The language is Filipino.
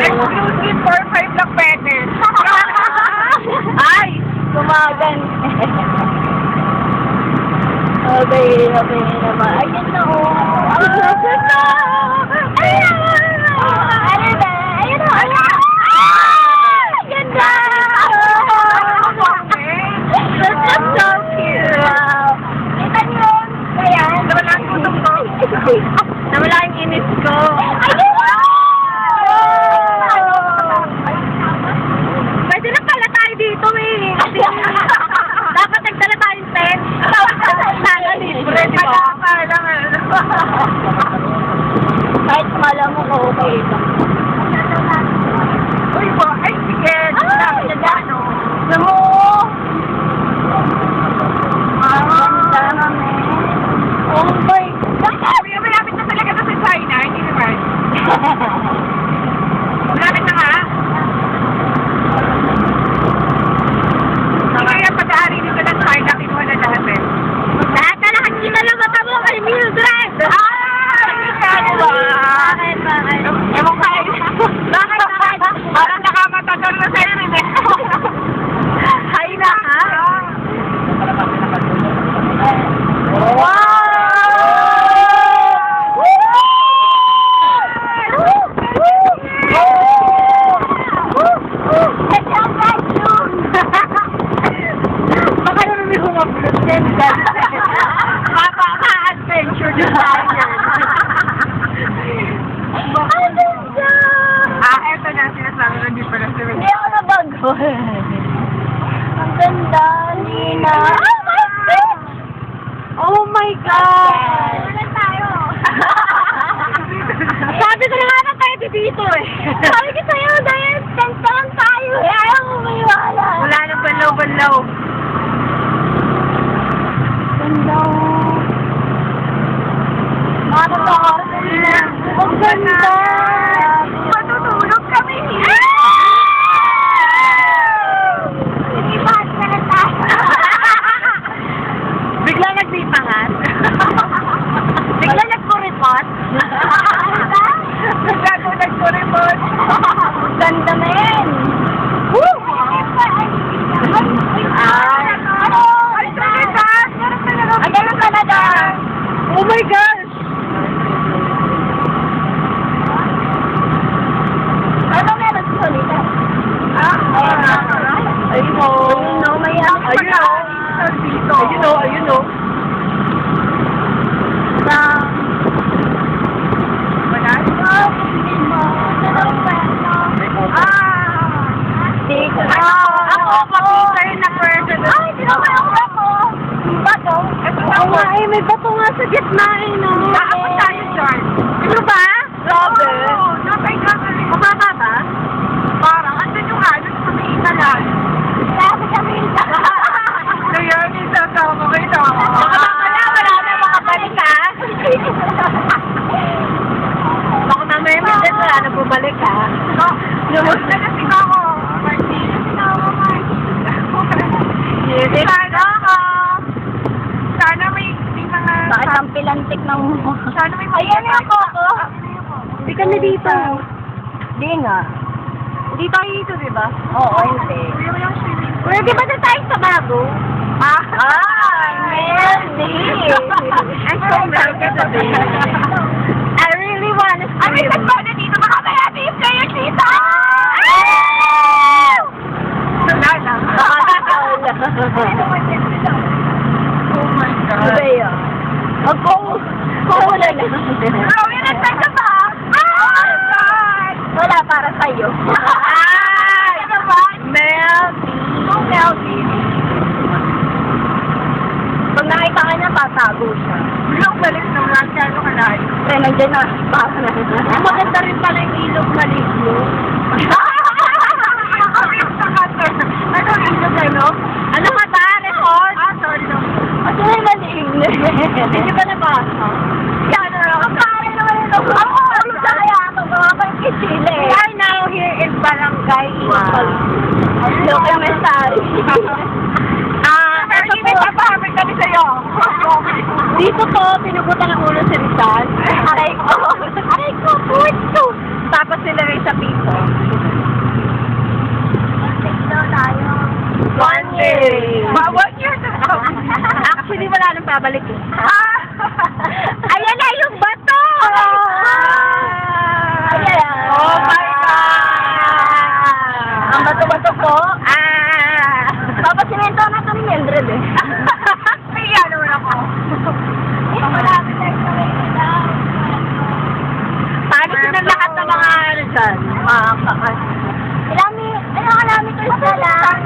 Exclusive for 5 lang pwede. Ay! Kumagan. Okay naman. Ayun na oh. Ayun na! Ayun na! Ayun na! Ayun na! That's just so cute. Wow. Kita niyo? Ayan. Nawala ang gutom ko. Nawala yung inis ko. Ayun na! Pwede na pala tayo dito eh. Dapat nagdala tayong tent. Sana libre, di ba? Kahit smala mo ko, okay lang. Uy po, ay sige. Sabi niya na ano. Namo! Ganda naman. Oh my God! Malapit na talaga na sa China, hindi naman. Malapit na nga. Kaya pag-aari nito ng China, kinuha na lahat eh. Lahat na lahat kita lang matabo kay Mildred! Bakit? Ewan ka eh. Bakit? Parang nakamatatol na sa'yo rin eh. Hay na ha? Baka naman may humablos din. Ka-adventure designer. Eto na sinasabi na di pala si Hindi ako nabago. Ang ganda, Nina. Oh my God! Wala tayo. Sabi ko na nga na tayo dito eh. Sabi ko sa'yo, dahil tent lang tayo. Eh, ayaw mo maiwala. wala nang banlaw-banlaw. Ganda. Matatakas na. Ang ganda. Matutulog kami. Ibahan ka na tayo. Bigla nagpipangat. Bigla nagkuripot. Gago nagkuripot. Ganda men. Woo! Ay, ang ganda talaga. Oh my gosh! Ano meron sa salita? Ayun o. Ayun o, may Ayun o. Ayun o, ayun o. Ako, pag-teacher na person. Ay, tinamay ako ako. Bato? Oo nga eh, may bato nga sa gitna eh, no? Nakapag tayo dyan. Ano ba? Grabe. Oo, napay grabe. Mababa ba? Parang, andun yung ano, sa may italan. Grabe kami isa. Kaya, minsan tama ko ito. Wala na makabalik ha. Baka mamaya minsan wala na bumalik ha. Lumusta na si Kako. Music. Sana may mga... Bakit ang pilantik ng mo? Sana may Ayan yung Coco. Hindi kami dito. Hindi nga. Hindi tayo dito, di ba? Oo, hindi. Kuya mo yung swimming. Pero di ba na tayo sa bago? Melody! I'm so melted today. I really wanna swim. Ay, may nagpano dito. Baka may atis kayo dito! Wala na. Oh my God. Ano yan? Ako, wala na. Bro, yun ang tagka ba? Oh my God! Wala para sa'yo. Ay! Ano ba? Melody. Oh, Melody. Pag nakita ka niya, tatago siya. Bilang balik ng Russia, ano ka lahat? Eh, nandiyan na. Para na. Maganda rin pala yung ilog maligno. Ano ilog ano? Ano ka ba? Record? Sorry no. Ano yung maligno? Hindi ba nabasa? Yan na. Ang pare naman ito. Ako, sa kaya ako, mga pagkisile. We are now here in Barangay Ipal. Look at my sorry. Ito po. Papahamig kami sa'yo. Dito to, pinuputan ng ulo si Rizal. Aray ko. Aray ko, puto. Tapos sila rin sa piso. po. Papasimento na ito ni Mildred eh. Kaya naman ako. Malapit tayo sa Maynila. Paano silang lahat ng mga ano dyan? Mga kakas. Ano ka namin ito sa lang?